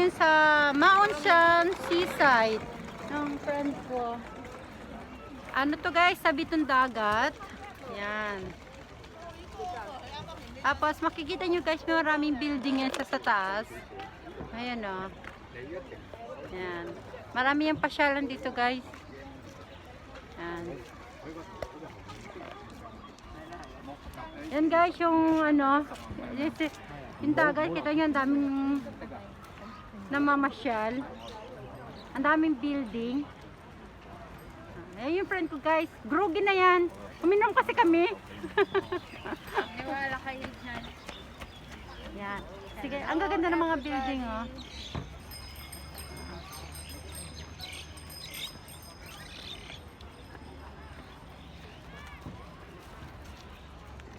ngayon sa Mount Shan Seaside ng friend ko. Ano to guys, sa bitong dagat. Yan. Tapos makikita nyo guys, may maraming building yan sa taas. Ayan o. Yan. Marami yung pasyalan dito guys. Yan. Yan guys, yung ano, yung dagat, kita nyo ang daming namamasyal. Ang daming building. Ayan yung friend ko guys, groggy na yan. Uminom kasi kami. Wala kayo dyan. Yan. Sige, ang gaganda ng mga building oh.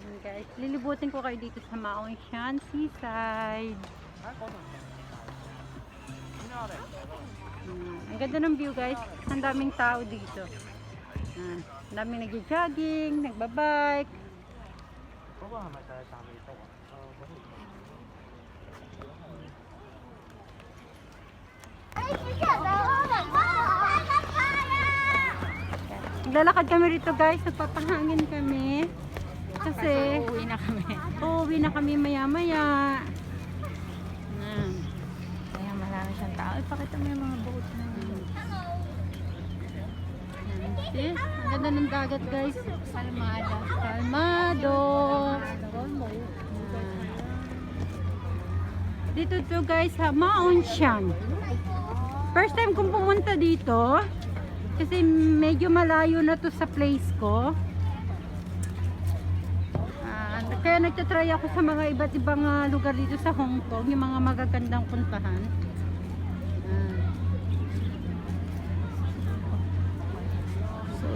Ayan guys, lilibutin ko kayo dito sa Mount Shan Seaside. Ang ganda ng view guys, ang daming tao dito. Ang daming nag-jogging, nagbabike. Naglalakad kami rito guys, nagpapahangin kami. Kasi Uuwi na kami. uuwi na kami maya-maya. Kaya marami siyang tao. Ipakita mo yung mga boat na See? Ang ganda ng dagat guys. Salmada. Kalmado. Dito to guys sa Mount Shan. First time kong pumunta dito. Kasi medyo malayo na to sa place ko. Kaya nagtatry ako sa mga iba't ibang lugar dito sa Hong Kong. Yung mga magagandang puntahan.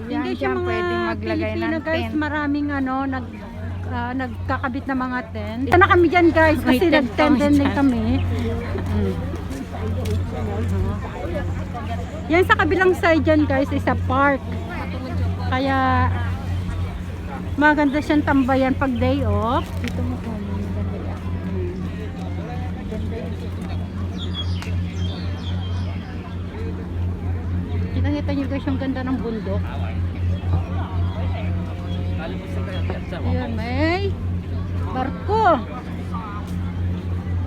Hindi siya mga pwedeng maglagay Pilipino ng guys, tent. maraming nagkakabit na mga tent. Sana kami dyan guys kasi May tent nag-tent kami din dyan. kami. Yan sa kabilang side dyan guys is a park. Kaya maganda siyang tambayan pag day off. Dito mo po. Maganda yan. Kita-kita nyo guys yung ganda ng bundok. Ayun, may barko.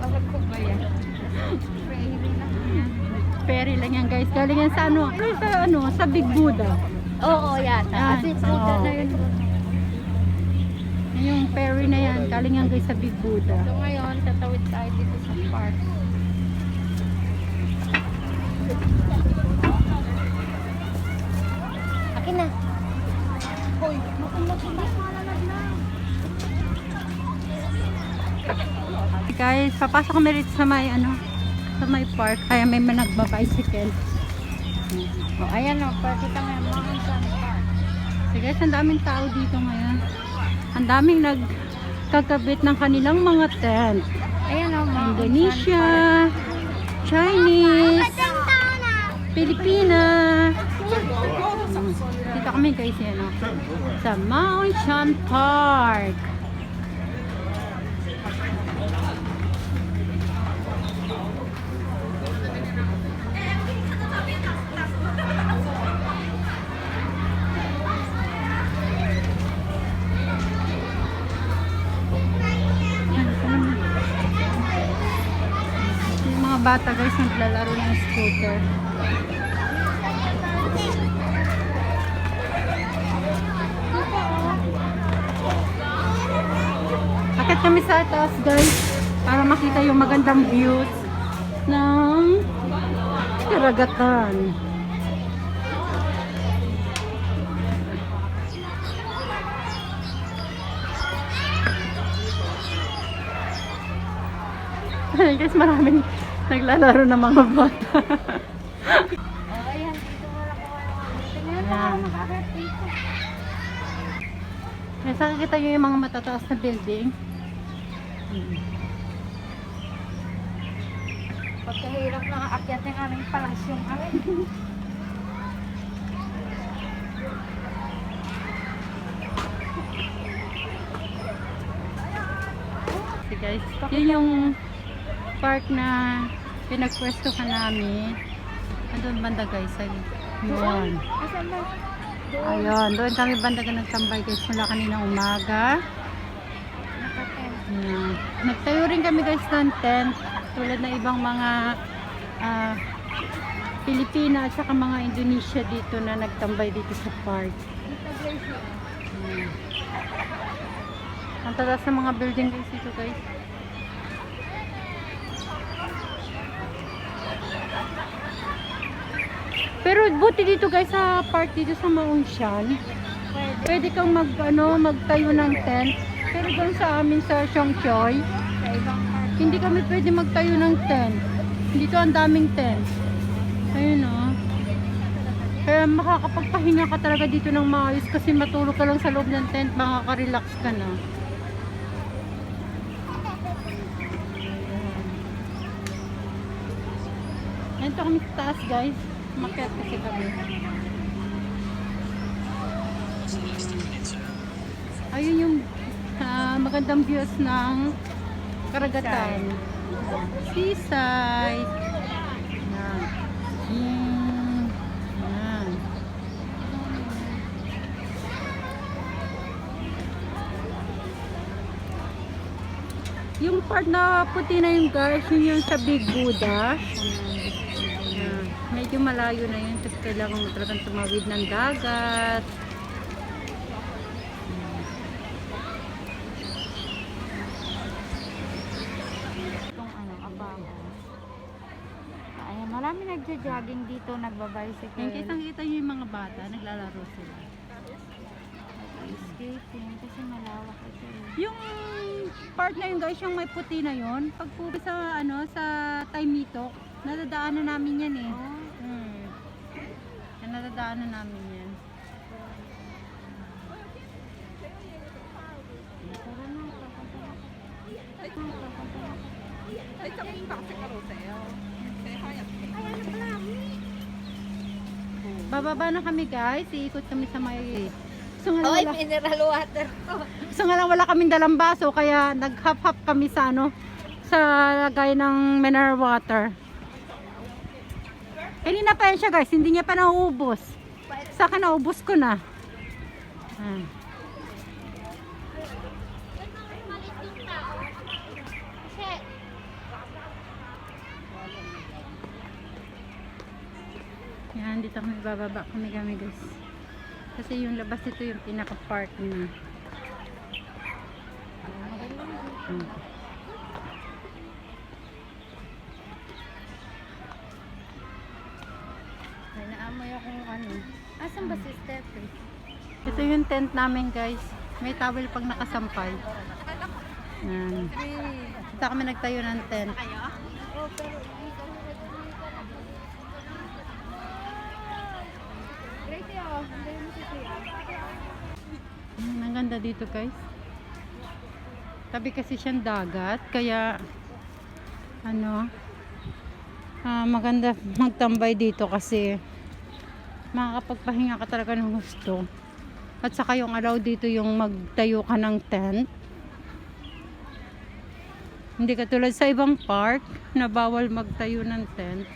Barko ba yan? Ferry lang yan guys. Galing yan sa sa Big Buddha. Oo, yata. Kasi Yan, Buddha oo. na yun. Yung ferry na yan, galing yan guys sa Big Buddha. So ngayon, tatawid tayo dito sa park. Akin na. Hoy, makulak-kulak. Guys, papasok kami rito sa may sa may park. Kaya may nagba-bicycle. Oh, ayan o, pakita mo yung mga park. So guys, ang daming tao dito ngayon. Ang daming nagkakabit ng kanilang mga tent. Ayan o, mga Indonesia, Chinese, Pilipina. Dito kami guys yan sa Mount Shan Park. Yung mga bata guys naglalaro ng scooter. Akit kami sa taas guys para makita yung magandang views ng karagatan. Guys, maraming naglalaro ng mga bata. Oh, ayan, dito wala ko Ayan. makakit dito. Nasa nakikita nyo yung mga matataas na building. Pagkahirap na aakyat ng aming palasyong kami. guys. Yun yung park na pinagpwestuhan namin. Doon banda guys. Ayun. Asan ba? Ayun, doon kami banda nagtambay guys mula kanina umaga. Nakatent. Ayan. Nagtayo rin kami guys ng tent tulad ng ibang mga Pilipina at saka mga Indonesia dito na nagtambay dito sa park. Ayan. Ang tatas ng mga building guys dito guys. Pero buti dito guys sa park dito sa Shan. Pwede kang magtayo ng tent. Pero doon sa amin sa Chongchoy, Sa ibang park. hindi kami pwede magtayo ng tent. Dito ang daming tent. Ayun o. Kaya makakapagpahinga ka talaga dito ng maayos kasi matulog ka lang sa loob ng tent, makaka-relax ka na. Ito kami sa taas guys. Makyat kasi kami. Ayun yung magandang views ng karagatan. Seaside. Yan. Yan. Yung part na puti na yung guys, yun yung sa Big Buddha. Yan. Medyo malayo na yun. Tapos kailangan mo talagang tumawid ng dagat. Ayan, marami nagja-jogging dito, nagbabicycle. Yung kitang-kita nyo yung mga bata, naglalaro sila. Skating kasi malawak ito eh. Yung part na yun guys, yung may puti na yun, pag pupi sa sa Taimito, nadadaanan namin yan eh. Nadadaanan namin yan. Tara na, papunta na. Bababa na kami guys, iikot kami sa may... So nga Oy, lang mineral water ko. wala kaming dalang baso, kaya nag-hop-hop kami sa sa lagay ng mineral water. Kanina pa yan siya guys, hindi niya pa nauubos. Sa akin naubos ko na. Yan, dito kami bababa kami guys. Kasi yung labas dito yung pinaka-park na. May naamoy akong Asan ba si Steffi? Ito yung tent namin guys. May towel pag nakasampay. Yan. Dito kami nagtayo ng tent. Oh, pero Gracie, oh. Hindi mo si Tia. Ang ganda dito guys. Tabi kasi siyang dagat. Kaya maganda magtambay dito kasi makakapagpahinga ka talaga ng gusto. At saka yung allow dito yung magtayo ka ng tent. Hindi katulad sa ibang park na bawal magtayo ng tent.